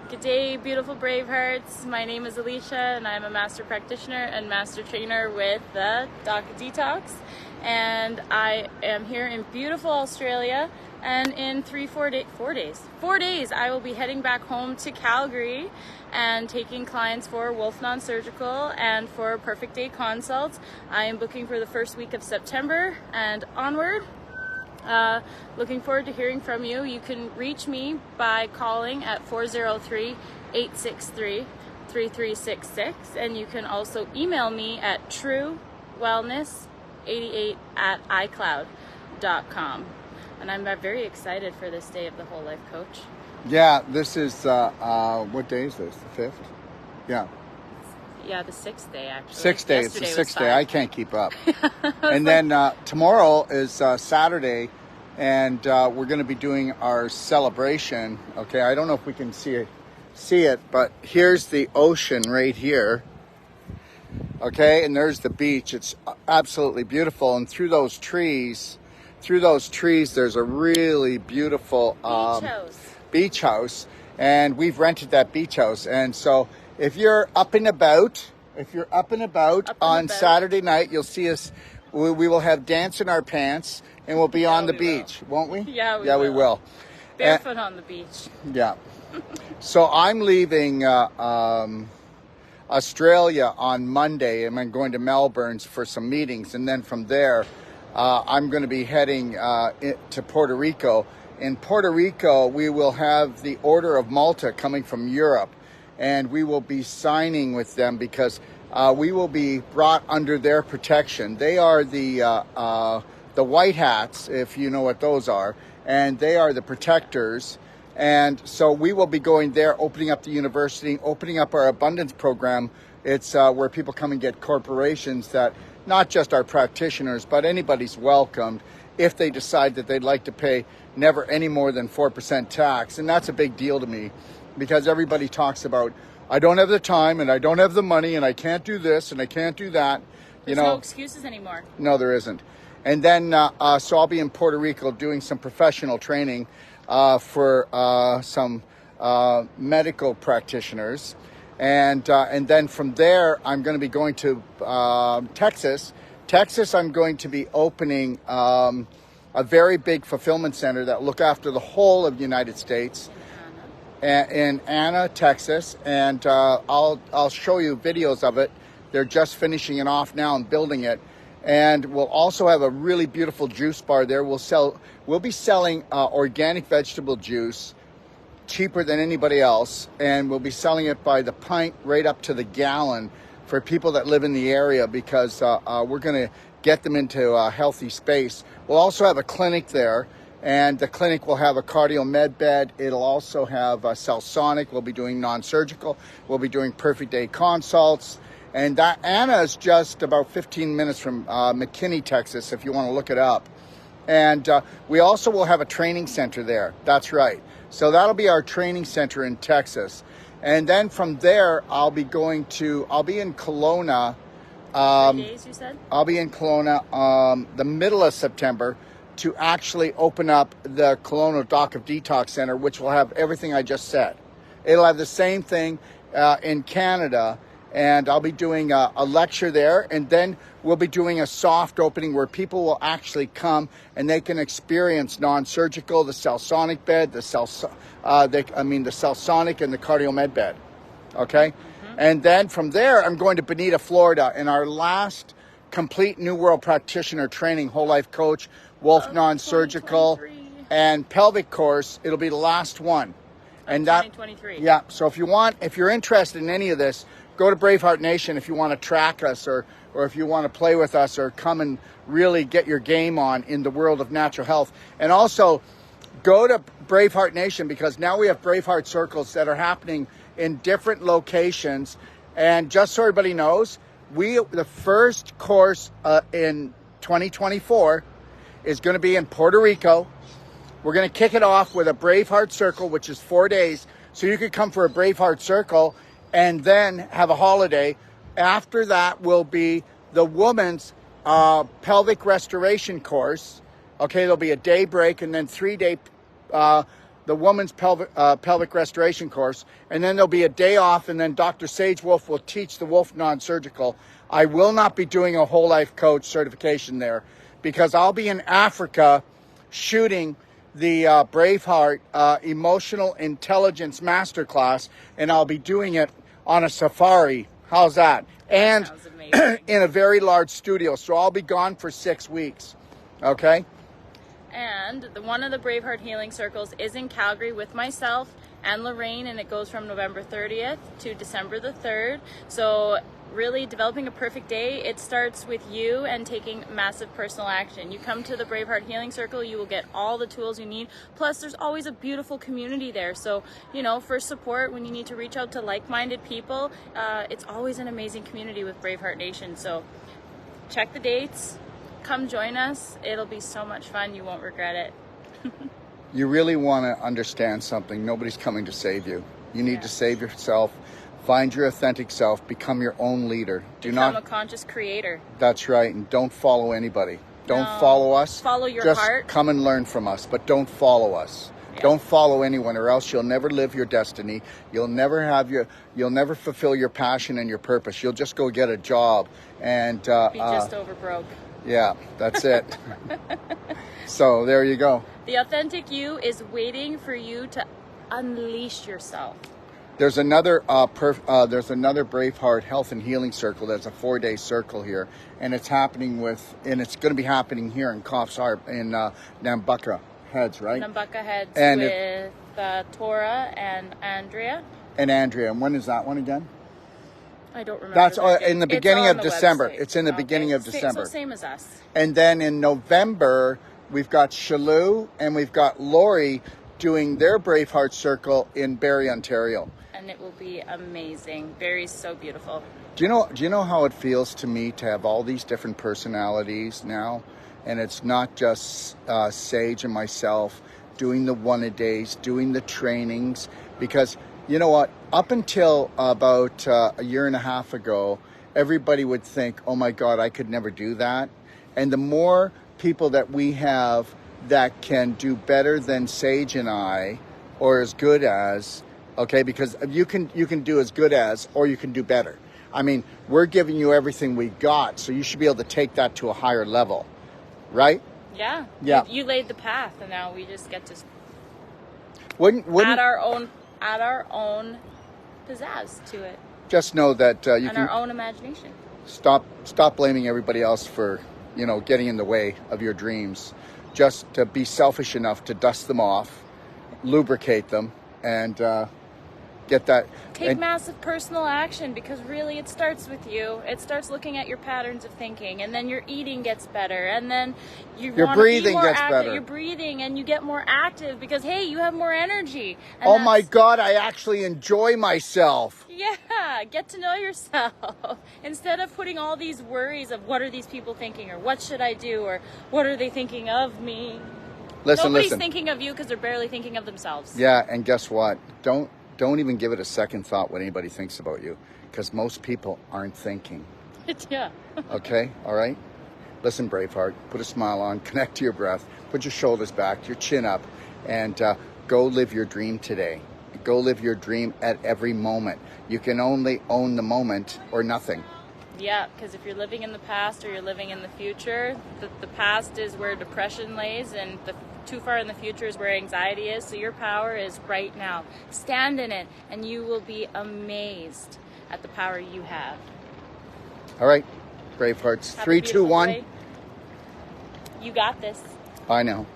Good day, beautiful Bravehearts. My name is Alicia, and I'm a Master Practitioner and Master Trainer with the Detox. And I am here in beautiful Australia. And in 4 days, I will be heading back home to Calgary and taking clients for Wolf Non-Surgical and for Perfect Day Consults. I am booking for the first week of September and onward. Looking forward to hearing from you. You can reach me by calling at 403-863-3366, and you can also email me at truewellness88@icloud.com. And I'm very excited for this day of the Whole Life Coach. Yeah, this is, what day is this? The 5th? Yeah. Yeah, the 6th day, actually. 6th day. Yesterday it's the 6th day. 5. I can't keep up. And then tomorrow is Saturday, and we're going to be doing our celebration. Okay, I don't know if we can see it, but here's the ocean right here. Okay, and there's the beach. It's absolutely beautiful. And through those trees, there's a really beautiful beach house. And we've rented that beach house. And so if you're up and about on Saturday night, you'll see us. We will have dance in our pants, and we'll be on the beach, won't we? Yeah, we will. Barefoot on the beach. Yeah. So I'm leaving Australia on Monday, and I'm going to Melbourne for some meetings, and then from there, I'm going to be heading to Puerto Rico. In Puerto Rico, we will have the Order of Malta coming from Europe, and we will be signing with them because we will be brought under their protection. They are the white hats, if you know what those are, and they are the protectors. And so we will be going there, opening up the university, opening up our abundance program. It's where people come and get corporations that not just our practitioners, but anybody's welcomed if they decide that they'd like to pay never any more than 4% tax. And that's a big deal to me because everybody talks about, I don't have the time and I don't have the money and I can't do this and I can't do that. There's no excuses anymore. No, there isn't. And then, so I'll be in Puerto Rico doing some professional training for some medical practitioners. And then from there, I'm going to be going to Texas. Texas, I'm going to be opening a very big fulfillment center that will look after the whole of the United States. In Anna, Texas, and I'll show you videos of it. They're just finishing it off now and building it. And we'll also have a really beautiful juice bar there. We'll be selling organic vegetable juice cheaper than anybody else, and we'll be selling it by the pint right up to the gallon for people that live in the area because we're going to get them into a healthy space. We'll also have a clinic there, and the clinic will have a cardio med bed. It'll also have a Cellsonic. We'll be doing non-surgical. We'll be doing Perfect Day Consults. And that Anna is just about 15 minutes from McKinney, Texas, if you want to look it up. And we also will have a training center there. That's right. So that'll be our training center in Texas. And then from there, I'll be in Kelowna. 3 days, you said? I'll be in Kelowna the middle of September to actually open up the Kelowna Doc of Detox Center, which will have everything I just said. It'll have the same thing in Canada. And I'll be doing a lecture there, and then we'll be doing a soft opening where people will actually come and they can experience non-surgical, the Cellsonic bed, the Cellsonic and the cardio med bed. Okay, and then from there, I'm going to Bonita, Florida, in our last complete New World Practitioner training, whole life coach, Wolf Non-Surgical, and pelvic course. It'll be the last one, and that 2023. Yeah. So if you're interested in any of this, go to BraveHeart Nation if you want to track us or if you want to play with us or come and really get your game on in the world of natural health. And also go to BraveHeart Nation because now we have BraveHeart circles that are happening in different locations. And just so everybody knows, the first course in 2024 is going to be in Puerto Rico. We're going to kick it off with a BraveHeart circle, which is 4 days. So you could come for a BraveHeart circle and then have a holiday. After that will be the woman's pelvic restoration course. Okay, there'll be a day break and then 3 day the woman's pelvic restoration course, and then there'll be a day off, and then Dr. Sage Wolf will teach the Wolf non-surgical. I will not be doing a whole life coach certification there because I'll be in Africa shooting the BraveHeart Emotional Intelligence Masterclass, and I'll be doing it on a safari. How's that? And Sounds amazing. in a very large studio. So I'll be gone for 6 weeks. Okay? And one of the BraveHeart Healing Circles is in Calgary with myself and Lorraine, and it goes from November 30th to December the 3rd. So really developing a perfect day, it starts with you and taking massive personal action. You come to the BraveHeart Healing Circle, you will get all the tools you need. Plus, there's always a beautiful community there. So, you know, for support, when you need to reach out to like-minded people, it's always an amazing community with BraveHeart Nation. So check the dates. Come join us. It'll be so much fun. You won't regret it. You really want to understand something. Nobody's coming to save you. You need to save yourself. Find your authentic self. Become your own leader. Become a conscious creator. That's right. And don't follow anybody. Don't follow us. Follow your Just heart. come and learn from us, but don't follow us. Yeah. Don't follow anyone, or else you'll never live your destiny. You'll never fulfill your passion and your purpose. You'll just go get a job and Be just over broke. Yeah, that's it. So there you go. The authentic you is waiting for you to unleash yourself. There's another BraveHeart Health and Healing Circle. That's a 4-day circle here, and it's going to be happening here in Coffs Harbour in Nambucca Heads, right? Nambucca Heads And with Tora and Andrea. And when is that one again? I don't remember. That's the date. in the beginning of the December. website. It's in the beginning of December. So same as us. And then in November, we've got Shalou and we've got Lori doing their BraveHeart Circle in Barrie, Ontario. And it will be amazing. Barrie's so beautiful. Do you know how it feels to me to have all these different personalities now? And it's not just Sage and myself doing the one-a-days, doing the trainings, because you know what? Up until about a year and a half ago, everybody would think, oh my God, I could never do that. And the more people that we have that can do better than Sage and I, or as good as, okay, because you can do as good as, or you can do better. I mean, we're giving you everything we got, so you should be able to take that to a higher level, right? Yeah. Yeah. You laid the path, and now we just get to Wouldn't add our own pizzazz to it. Just know that you and can our own imagination. stop blaming everybody else for, getting in the way of your dreams. Just to be selfish enough to dust them off, lubricate them, and get that. Take massive personal action, because really it starts with you. It starts looking at your patterns of thinking, and then your eating gets better, and then your breathing gets better. You're breathing and you get more active because, hey, you have more energy. And Oh my God, I actually enjoy myself. Yeah, get to know yourself. Instead of putting all these worries of what are these people thinking, or what should I do, or what are they thinking of me. Nobody's thinking of you because they're barely thinking of themselves. Yeah, and guess what? Don't even give it a second thought what anybody thinks about you, because most people aren't thinking. Yeah. Okay? All right? Listen, BraveHeart, put a smile on, connect to your breath, put your shoulders back, your chin up, and go live your dream today. Go live your dream at every moment. You can only own the moment or nothing. Yeah, because if you're living in the past or you're living in the future, the past is where depression lays, and too far in the future is where anxiety is. So your power is right now. Stand in it, and you will be amazed at the power you have. All right, BraveHearts. 3, 2, 1. You got this. I know.